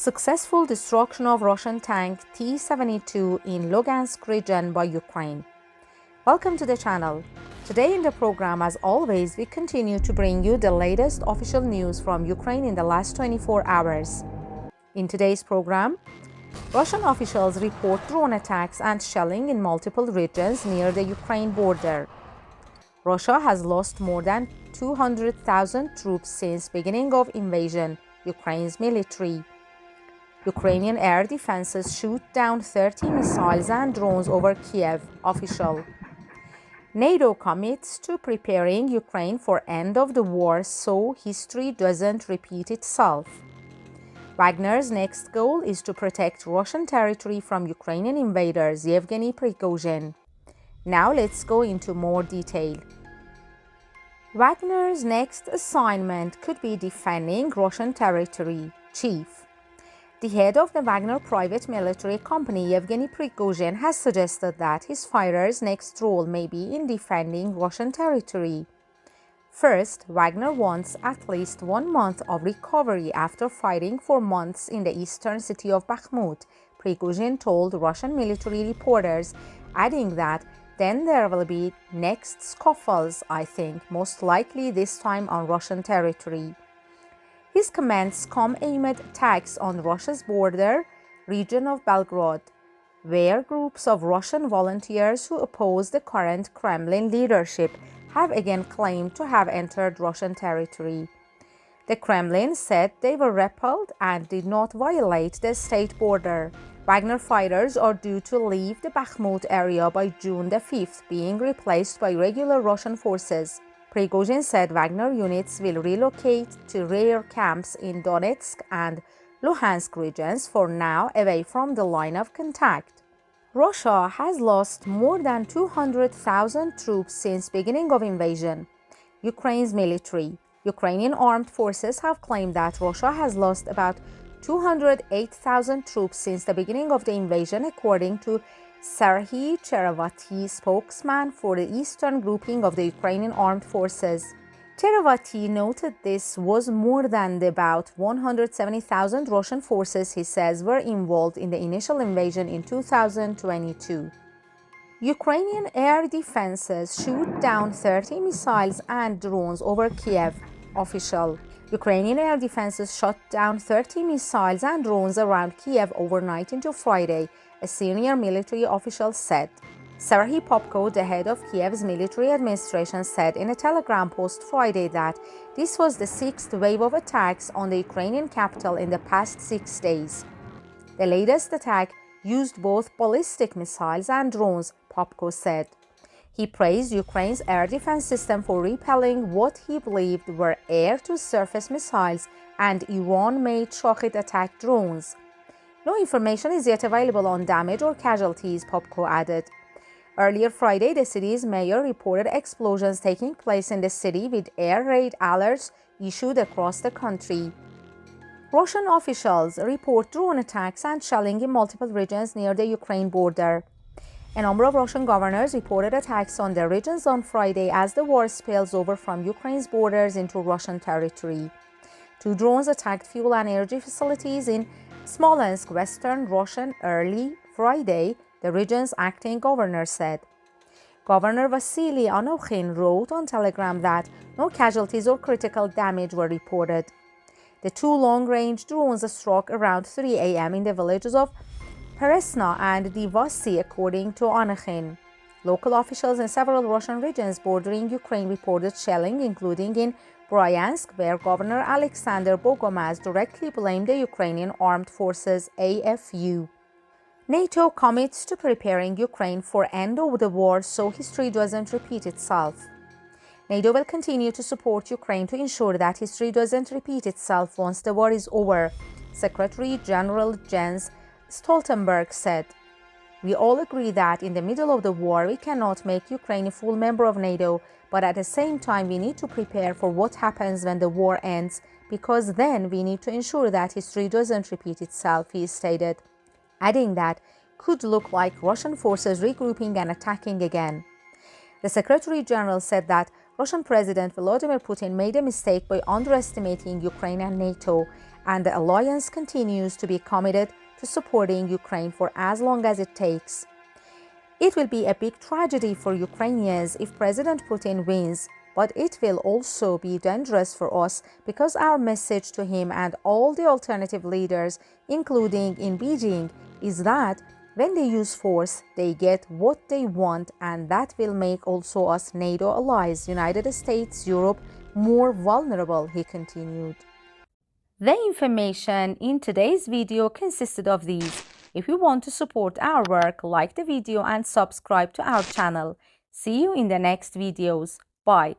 Successful destruction of Russian tank T-72 in Lugansk region by Ukraine. Welcome to the channel. Today in the program, as always, we continue to bring you the latest official news from Ukraine in the last 24 hours. In today's program, Russian officials report drone attacks and shelling in multiple regions near the Ukraine border. Russia has lost more than 200,000 troops since beginning of invasion, Ukraine's military. Ukrainian air defenses shoot down 30 missiles and drones over Kiev, official. NATO commits to preparing Ukraine for end of the war so history doesn't repeat itself. Wagner's next goal is to protect Russian territory from Ukrainian invaders, Yevgeny Prigozhin. Now let's go into more detail. Wagner's next assignment could be defending Russian territory, chief. The head of the Wagner private military company, Yevgeny Prigozhin, has suggested that his fighters' next role may be in defending Russian territory. First, Wagner wants at least 1 month of recovery after fighting for months in the eastern city of Bakhmut, Prigozhin told Russian military reporters, adding that then there will be next scuffles, I think, most likely this time on Russian territory. His comments come amid attacks on Russia's border region of Belgorod, where groups of Russian volunteers who oppose the current Kremlin leadership have again claimed to have entered Russian territory. The Kremlin said they were repelled and did not violate the state border. Wagner fighters are due to leave the Bakhmut area by June the 5th, being replaced by regular Russian forces. Prigozhin said Wagner units will relocate to rear camps in Donetsk and Luhansk regions for now away from the line of contact. Russia has lost more than 200,000 troops since beginning of invasion. Ukraine's military. Ukrainian armed forces have claimed that Russia has lost about 208,000 troops since the beginning of the invasion, according to Serhiy Cherevati, spokesman for the eastern grouping of the Ukrainian armed forces. Cherevati noted this was more than the about 170,000 Russian forces he says were involved in the initial invasion in 2022. Ukrainian air defenses shoot down 30 missiles and drones over Kiev, official. Ukrainian air defenses shot down 30 missiles and drones around Kiev overnight into Friday, a senior military official said. Serhiy Popko, the head of Kiev's military administration, said in a Telegram post Friday that this was the 6th wave of attacks on the Ukrainian capital in the past 6 days. The latest attack used both ballistic missiles and drones, Popko said. He praised Ukraine's air defense system for repelling what he believed were air-to-surface missiles and Iran-made Shahed attack drones. No information is yet available on damage or casualties, Popko added. Earlier Friday, the city's mayor reported explosions taking place in the city with air raid alerts issued across the country. Russian officials report drone attacks and shelling in multiple regions near the Ukraine border. A number of Russian governors reported attacks on their regions on Friday as the war spills over from Ukraine's borders into Russian territory. 2 drones attacked fuel and energy facilities in Smolensk, western Russian, early Friday, the region's acting governor said. Governor Vasily Anokhin wrote on Telegram that no casualties or critical damage were reported. The 2 long-range drones struck around 3 a.m. in the villages of Peresna and Divasi, according to Anokhin. Local officials in several Russian regions bordering Ukraine reported shelling, including in Bryansk, where Governor Alexander Bogomaz directly blamed the Ukrainian Armed Forces AFU. NATO commits to preparing Ukraine for end of the war so history doesn't repeat itself. NATO will continue to support Ukraine to ensure that history doesn't repeat itself once the war is over, Secretary General Jens Stoltenberg said. We all agree that in the middle of the war we cannot make Ukraine a full member of NATO, but at the same time we need to prepare for what happens when the war ends, because then we need to ensure that history doesn't repeat itself, he stated, adding that could look like Russian forces regrouping and attacking again. The Secretary General said that Russian President Vladimir Putin made a mistake by underestimating Ukraine and NATO, and the alliance continues to be committed to supporting Ukraine for as long as it takes. It will be a big tragedy for Ukrainians if President Putin wins, but it will also be dangerous for us because our message to him and all the alternative leaders, including in Beijing, is that when they use force, they get what they want, and that will make also us NATO allies, United States, Europe, more vulnerable, he continued. The information in today's video consisted of these. If you want to support our work, like the video and subscribe to our channel. See you in the next videos. Bye.